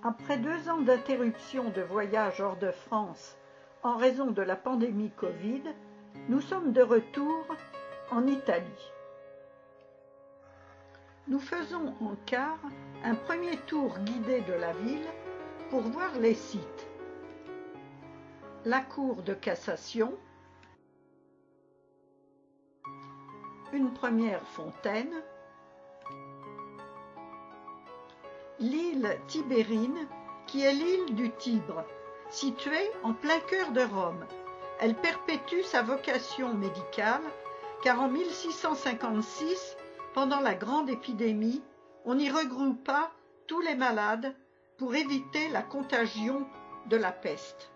Après 2 ans d'interruption de voyage hors de France en raison de la pandémie Covid, nous sommes de retour en Italie. Nous faisons en car un premier tour guidé de la ville pour voir les sites. La cour de cassation, une première fontaine, l'île Tibérine, qui est l'île du Tibre, située en plein cœur de Rome. Elle perpétue sa vocation médicale, car en 1656, pendant la grande épidémie, on y regroupa tous les malades pour éviter la contagion de la peste.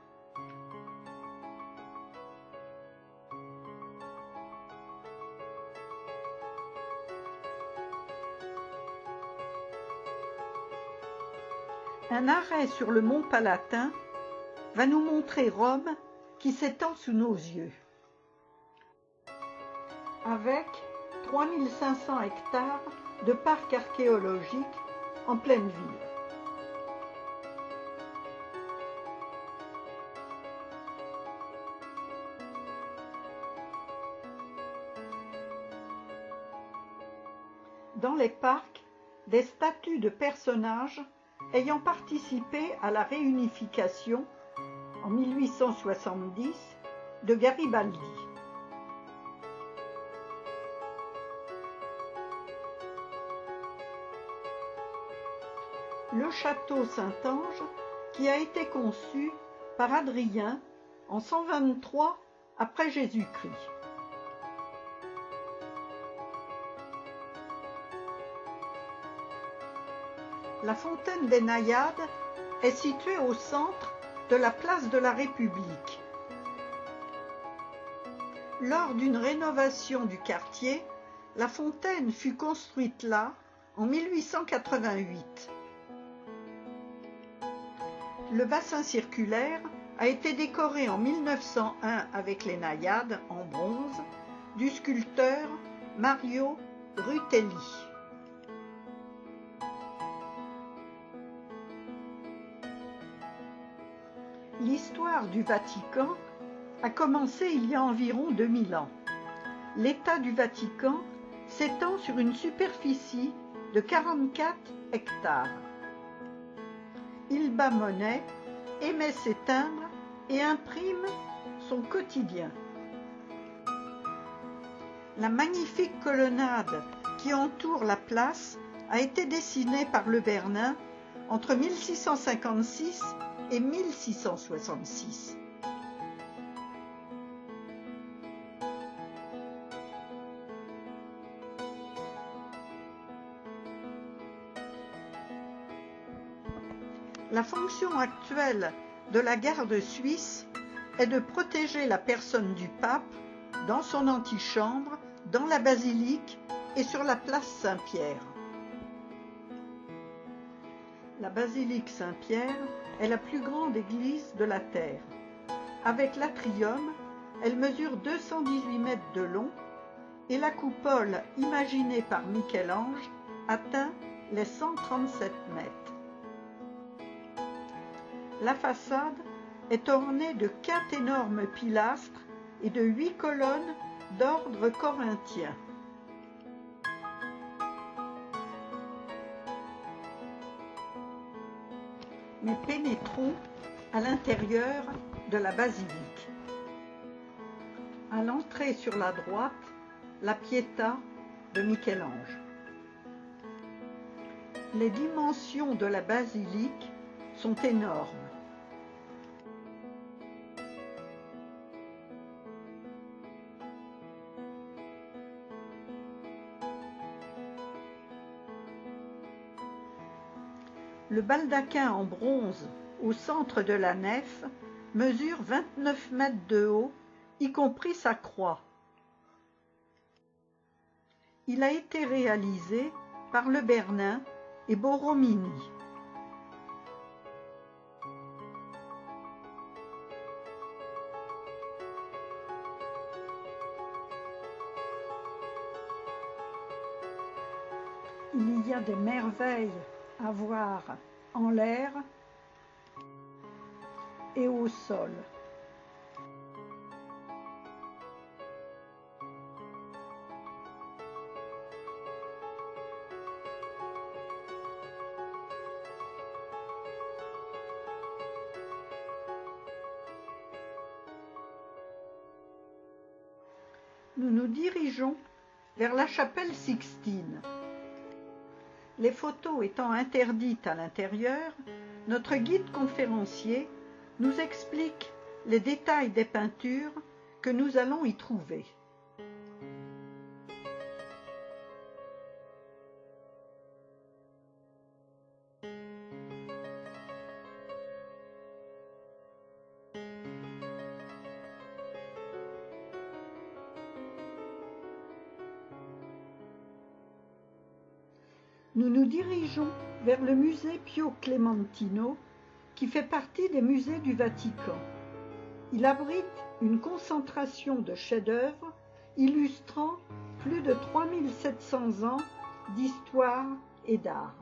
Un arrêt sur le mont Palatin va nous montrer Rome qui s'étend sous nos yeux. Avec 3500 hectares de parc archéologique en pleine ville. Dans les parcs, des statues de personnages ayant participé à la réunification en 1870 de Garibaldi. Le château Saint-Ange, qui a été conçu par Hadrien en 123 après Jésus-Christ. La fontaine des Naïades est située au centre de la place de la République. Lors d'une rénovation du quartier, la fontaine fut construite là en 1888. Le bassin circulaire a été décoré en 1901 avec les Naïades en bronze du sculpteur Mario Rutelli. L'histoire du Vatican a commencé il y a environ 2000 ans. L'État du Vatican s'étend sur une superficie de 44 hectares. Il bat monnaie, émet ses timbres et imprime son quotidien. La magnifique colonnade qui entoure la place a été dessinée par Le Bernin entre 1656 et 1666. La fonction actuelle de la garde suisse est de protéger la personne du pape dans son antichambre, dans la basilique et sur la place Saint-Pierre. La basilique Saint-Pierre est la plus grande église de la terre. Avec l'atrium, elle mesure 218 mètres de long et la coupole imaginée par Michel-Ange atteint les 137 mètres. La façade est ornée de 4 énormes pilastres et de 8 colonnes d'ordre corinthien. Mais pénétrons à l'intérieur de la basilique. À l'entrée sur la droite, la Pietà de Michel-Ange. Les dimensions de la basilique sont énormes. Le baldaquin en bronze au centre de la nef mesure 29 mètres de haut, y compris sa croix. Il a été réalisé par Le Bernin et Borromini. Il y a des merveilles à voir en l'air et au sol. Nous nous dirigeons vers la chapelle Sixtine. Les photos étant interdites à l'intérieur, notre guide conférencier nous explique les détails des peintures que nous allons y trouver. Nous nous dirigeons vers le musée Pio Clementino, qui fait partie des musées du Vatican. Il abrite une concentration de chefs-d'œuvre illustrant plus de 3700 ans d'histoire et d'art.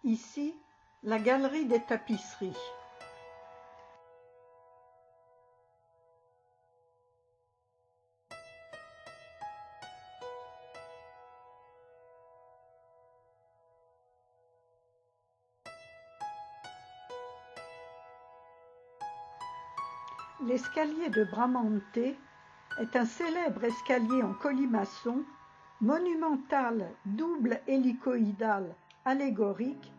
Ici, la galerie des tapisseries. L'escalier de Bramante est un célèbre escalier en colimaçon, monumental double hélicoïdal allégorique,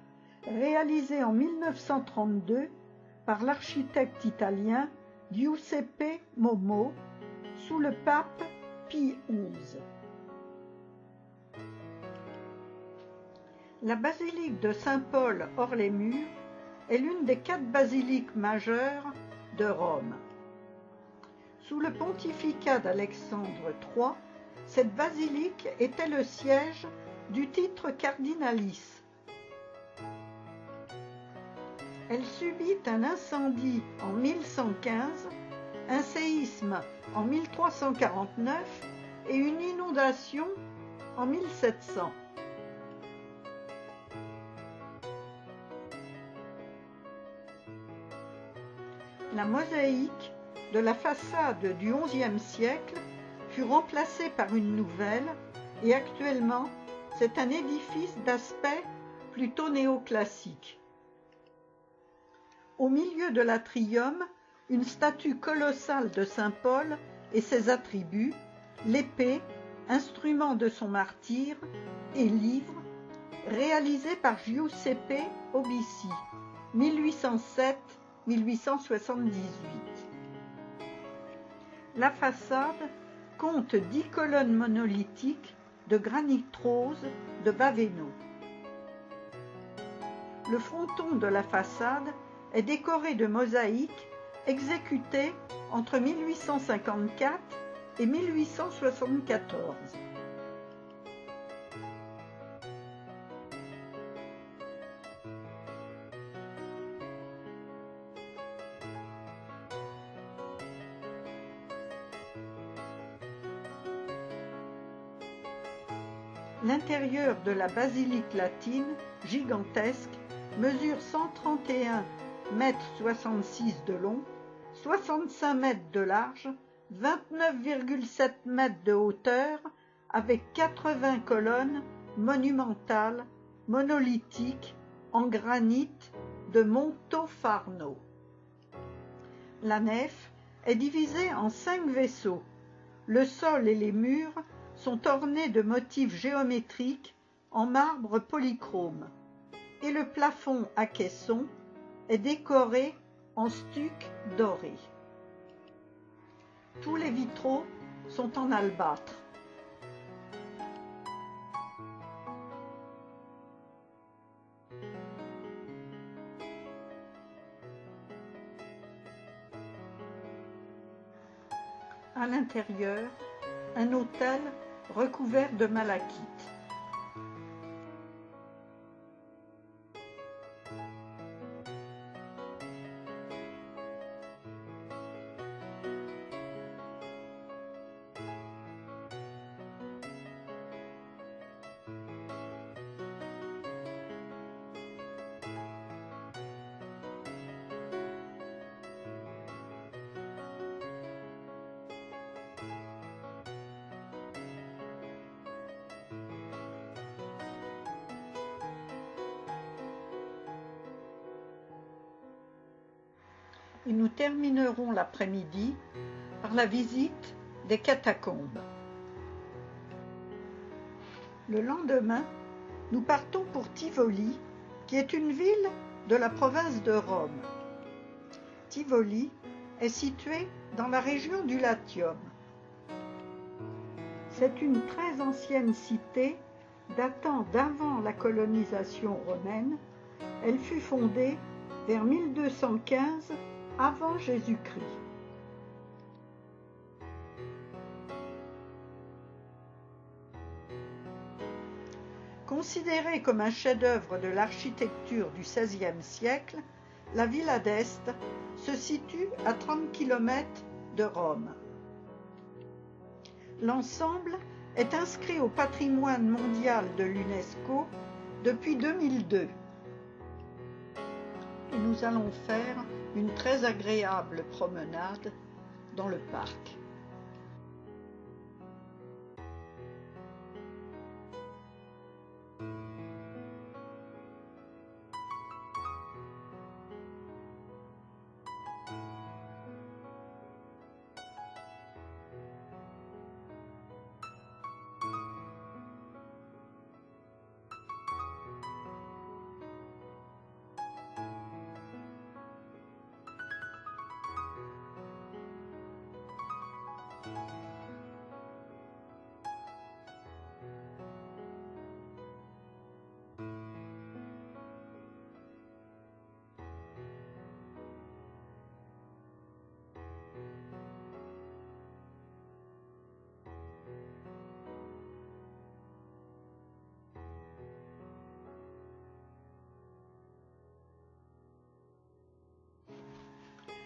réalisé en 1932 par l'architecte italien Giuseppe Momo sous le pape Pie XI. La basilique de Saint-Paul hors les murs est l'une des 4 basiliques majeures de Rome. Sous le pontificat d'Alexandre III, cette basilique était le siège du titre cardinalice. Elle subit un incendie en 1115, un séisme en 1349 et une inondation en 1700. La mosaïque de la façade du XIe siècle fut remplacée par une nouvelle et actuellement c'est un édifice d'aspect plutôt néoclassique. Au milieu de l'atrium, une statue colossale de saint Paul et ses attributs, l'épée, instrument de son martyre, et livre, réalisé par Giuseppe Obici, 1807-1878. La façade compte 10 colonnes monolithiques de granit rose de Baveno. Le fronton de la façade est décoré de mosaïques exécutées entre 1854 et 1874. L'intérieur de la basilique latine, gigantesque, mesure 131,66 m de long, 65 mètres de large, 29,7 mètres de hauteur, avec 80 colonnes monumentales, monolithiques, en granit de Montofarno. La nef est divisée en 5 vaisseaux. Le sol et les murs sont ornés de motifs géométriques en marbre polychrome, et le plafond à caissons est décoré en stuc doré. Tous les vitraux sont en albâtre. À l'intérieur, un autel recouvert de malachite. Et nous terminerons l'après-midi par la visite des catacombes. Le lendemain, nous partons pour Tivoli, qui est une ville de la province de Rome. Tivoli est située dans la région du Latium. C'est une très ancienne cité datant d'avant la colonisation romaine. Elle fut fondée vers 1215 avant Jésus-Christ. Considérée comme un chef-d'œuvre de l'architecture du XVIe siècle, la Villa d'Este se situe à 30 km de Rome. L'ensemble est inscrit au patrimoine mondial de l'UNESCO depuis 2002. Et nous allons faire une très agréable promenade dans le parc.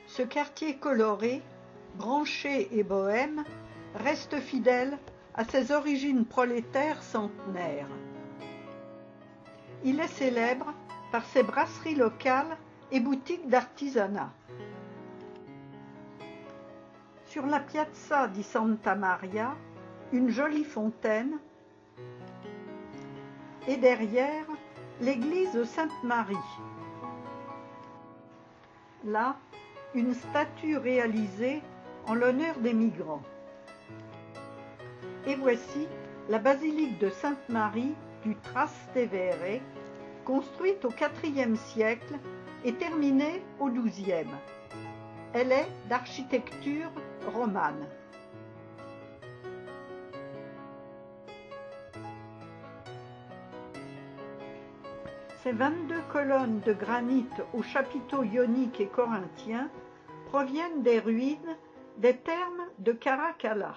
Ce quartier coloré, branché et bohème reste fidèle à ses origines prolétaires centenaires. Il est célèbre par ses brasseries locales et boutiques d'artisanat. Sur la Piazza di Santa Maria, une jolie fontaine, et derrière, l'église Sainte-Marie. Là, une statue réalisée en l'honneur des migrants. Et voici la basilique de Sainte-Marie du Trastevere, construite au IVe siècle et terminée au XIIe. Elle est d'architecture romane. Ces 22 colonnes de granit aux chapiteaux ioniques et corinthiens proviennent des ruines des thermes de Caracalla.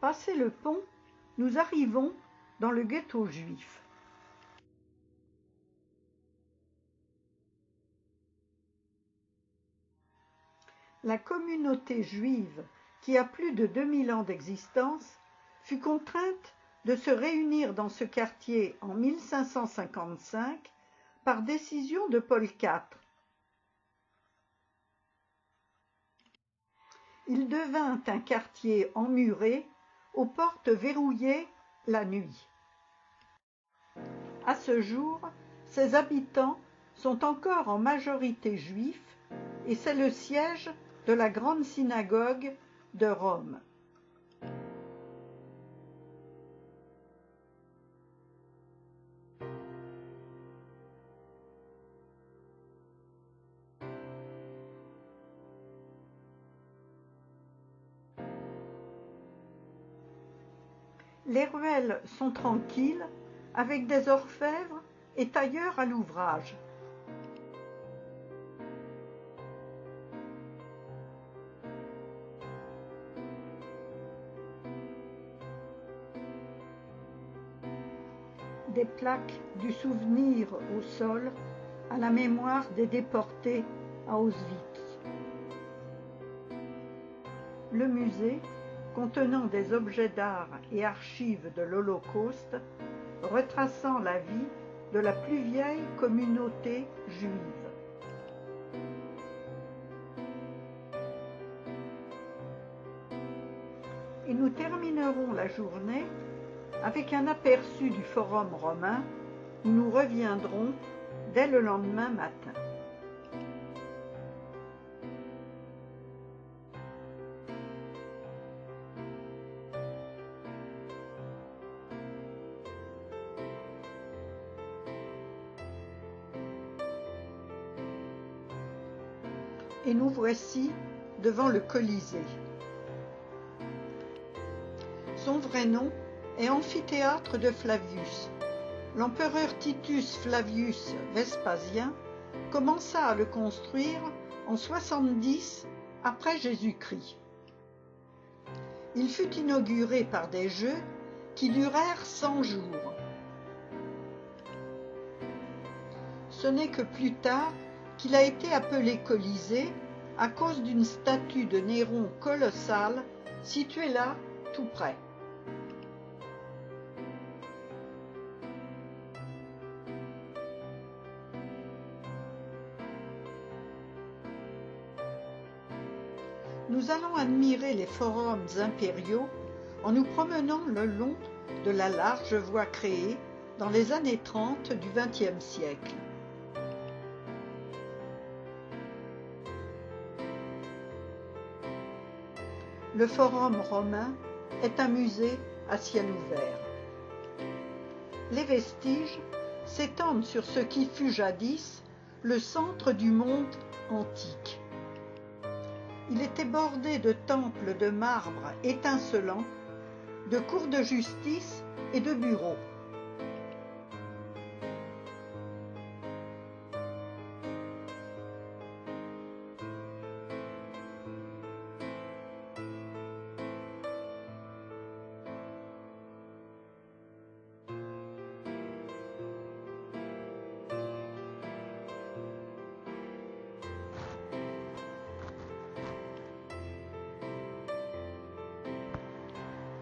Passé le pont, nous arrivons dans le ghetto juif. La communauté juive, qui a plus de 2000 ans d'existence, fut contrainte de se réunir dans ce quartier en 1555 par décision de Paul IV. Il devint un quartier emmuré, aux portes verrouillées la nuit. À ce jour, ses habitants sont encore en majorité juifs et c'est le siège de la grande synagogue de Rome. Les ruelles sont tranquilles, avec des orfèvres et tailleurs à l'ouvrage. Des plaques du souvenir au sol à la mémoire des déportés à Auschwitz. Le musée, contenant des objets d'art et archives de l'Holocauste, retraçant la vie de la plus vieille communauté juive. Et nous terminerons la journée avec un aperçu du Forum romain où nous reviendrons dès le lendemain matin. Et nous voici devant le Colisée. Son vrai nom est Amphithéâtre de Flavius. L'empereur Titus Flavius Vespasien commença à le construire en 70 après Jésus-Christ. Il fut inauguré par des jeux qui durèrent 100 jours. Ce n'est que plus tard qu'il a été appelé Colisée à cause d'une statue de Néron colossale située là, tout près. Nous allons admirer les forums impériaux en nous promenant le long de la large voie créée dans les années 30 du XXe siècle. Le Forum romain est un musée à ciel ouvert. Les vestiges s'étendent sur ce qui fut jadis le centre du monde antique. Il était bordé de temples de marbre étincelants, de cours de justice et de bureaux.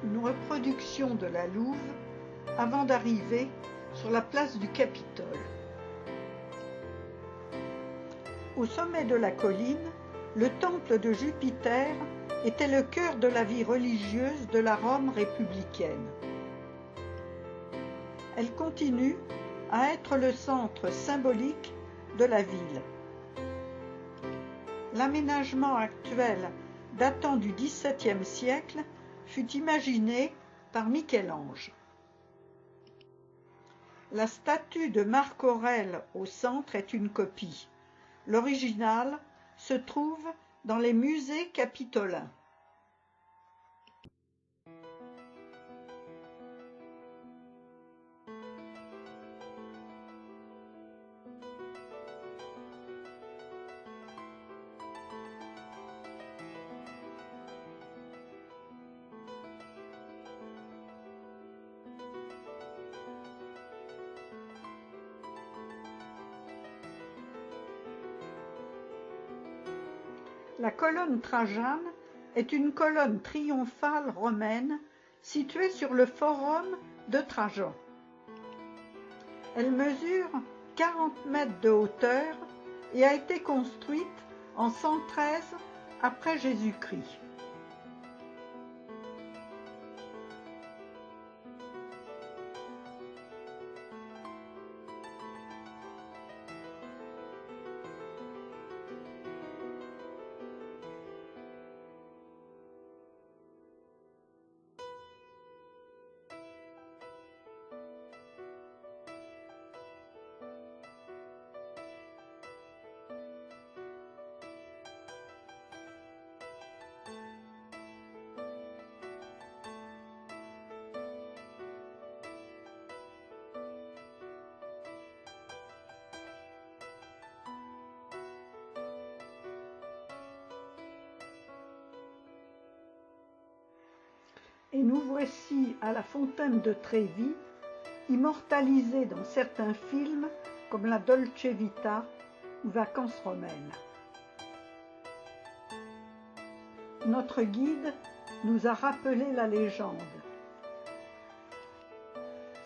Une reproduction de la Louve avant d'arriver sur la place du Capitole. Au sommet de la colline, le temple de Jupiter était le cœur de la vie religieuse de la Rome républicaine. Elle continue à être le centre symbolique de la ville. L'aménagement actuel datant du XVIIe siècle fut imaginé par Michel-Ange. La statue de Marc Aurèle au centre est une copie. L'original se trouve dans les musées capitolins. La colonne Trajane est une colonne triomphale romaine située sur le forum de Trajan. Elle mesure 40 mètres de hauteur et a été construite en 113 après Jésus-Christ. Et nous voici à la fontaine de Trévi, immortalisée dans certains films comme La Dolce Vita ou Vacances romaines. Notre guide nous a rappelé la légende.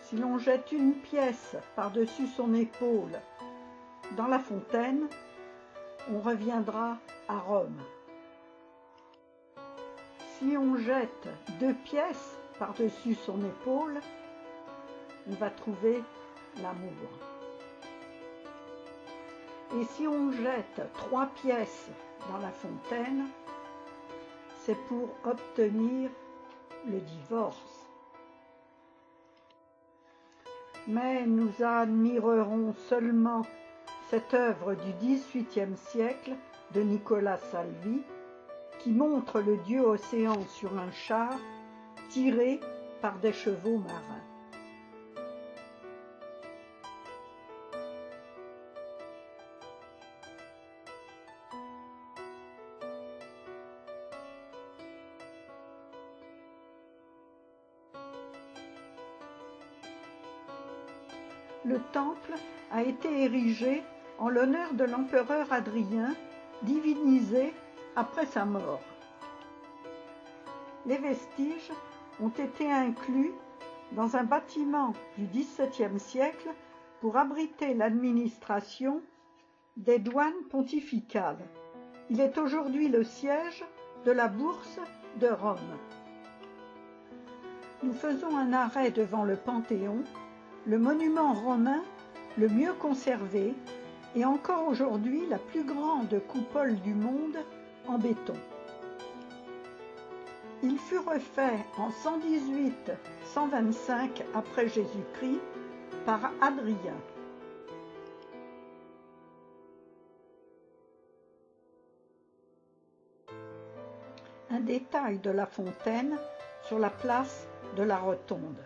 Si l'on jette une pièce par-dessus son épaule dans la fontaine, on reviendra à Rome. Si on jette 2 pièces par-dessus son épaule, on va trouver l'amour. Et si on jette 3 pièces dans la fontaine, c'est pour obtenir le divorce. Mais nous admirerons seulement cette œuvre du XVIIIe siècle de Nicolas Salvi, qui montre le dieu océan sur un char tiré par des chevaux marins. Le temple a été érigé en l'honneur de l'empereur Hadrien, divinisé après sa mort. Les vestiges ont été inclus dans un bâtiment du XVIIe siècle pour abriter l'administration des douanes pontificales. Il est aujourd'hui le siège de la Bourse de Rome. Nous faisons un arrêt devant le Panthéon, le monument romain le mieux conservé et encore aujourd'hui la plus grande coupole du monde en béton. Il fut refait en 118-125 après Jésus-Christ par Hadrien. Un détail de la fontaine sur la place de la Rotonde.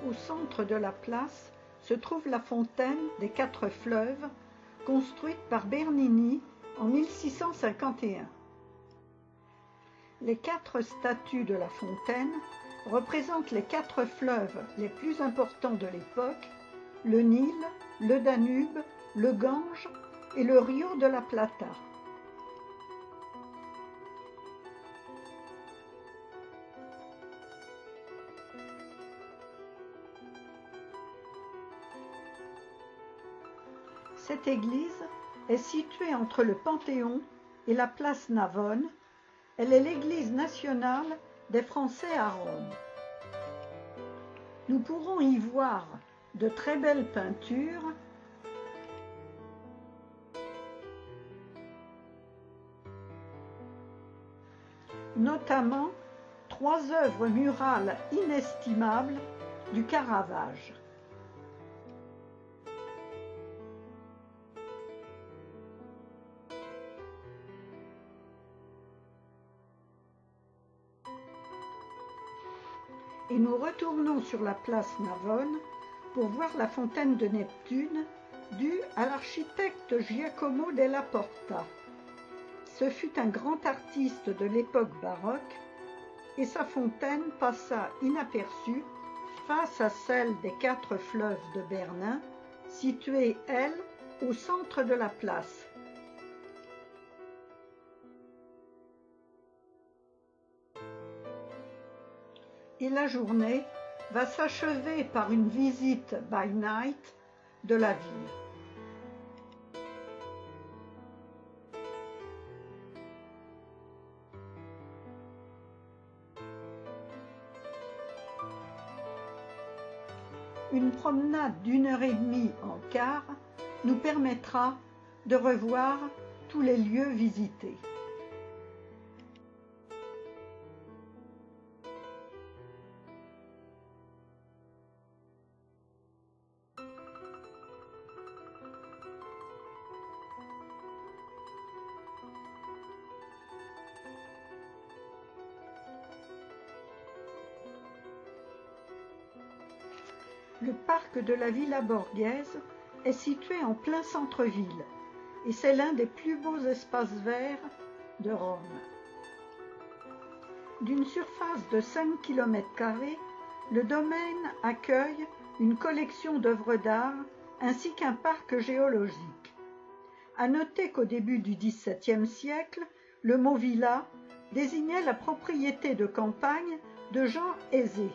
Au centre de la place se trouve la fontaine des 4 fleuves, construite par Bernini en 1651. Les 4 statues de la fontaine représentent les 4 fleuves les plus importants de l'époque, le Nil, le Danube, le Gange et le Rio de la Plata. Cette église est située entre le Panthéon et la place Navone. Elle est l'église nationale des Français à Rome. Nous pourrons y voir de très belles peintures, notamment 3 œuvres murales inestimables du Caravage. Et nous retournons sur la place Navone pour voir la fontaine de Neptune due à l'architecte Giacomo della Porta. Ce fut un grand artiste de l'époque baroque et sa fontaine passa inaperçue face à celle des 4 fleuves de Bernin, située, elle, au centre de la place. Et la journée va s'achever par une visite by night de la ville. Une promenade d'1h30 en car nous permettra de revoir tous les lieux visités. Le parc de la Villa Borghese est situé en plein centre-ville et c'est l'un des plus beaux espaces verts de Rome. D'une surface de 5 km², le domaine accueille une collection d'œuvres d'art ainsi qu'un parc géologique. À noter qu'au début du XVIIe siècle, le mot villa désignait la propriété de campagne de gens aisés.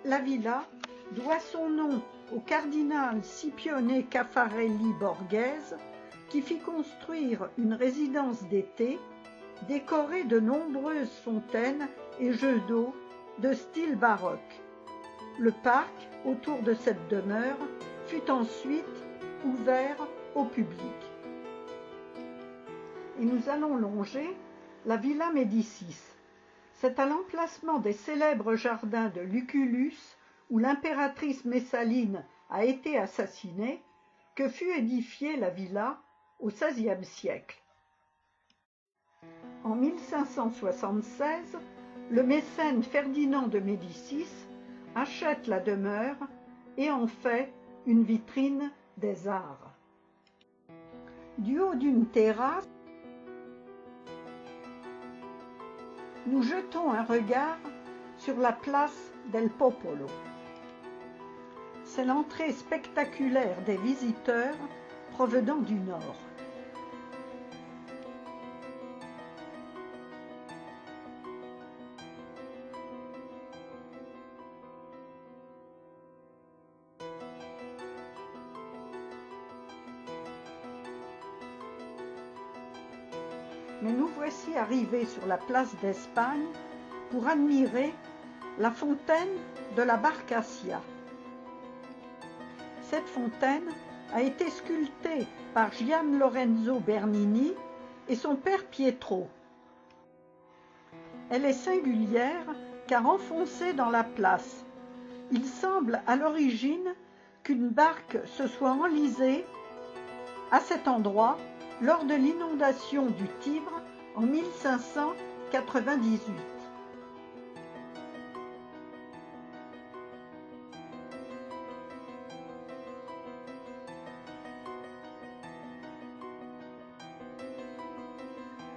La villa doit son nom au cardinal Scipione Caffarelli Borghese, qui fit construire une résidence d'été décorée de nombreuses fontaines et jeux d'eau de style baroque. Le parc, autour de cette demeure, fut ensuite ouvert au public. Et nous allons longer la Villa Médicis. C'est à l'emplacement des célèbres jardins de Lucullus, où l'impératrice Messaline a été assassinée, que fut édifiée la villa au XVIe siècle. En 1576, le mécène Ferdinand de Médicis achète la demeure et en fait une vitrine des arts. Du haut d'une terrasse, nous jetons un regard sur la place del Popolo. C'est l'entrée spectaculaire des visiteurs provenant du nord. Mais nous voici arrivés sur la place d'Espagne pour admirer la fontaine de la Barcassia. Cette fontaine a été sculptée par Gian Lorenzo Bernini et son père Pietro. Elle est singulière car enfoncée dans la place. Il semble à l'origine qu'une barque se soit enlisée à cet endroit lors de l'inondation du Tibre en 1598.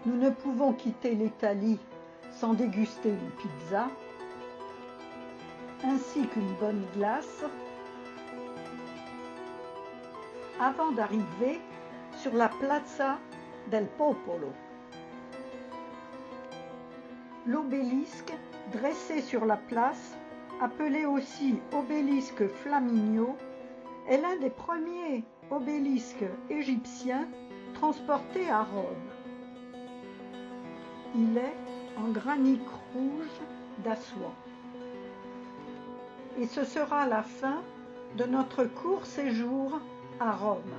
Nous ne pouvons quitter l'Italie sans déguster une pizza, ainsi qu'une bonne glace, avant d'arriver sur la Plaza del Popolo. L'obélisque dressé sur la place, appelé aussi obélisque Flaminio, est l'un des premiers obélisques égyptiens transportés à Rome. Il est en granit rouge d'Assoin. Et ce sera la fin de notre court séjour à Rome.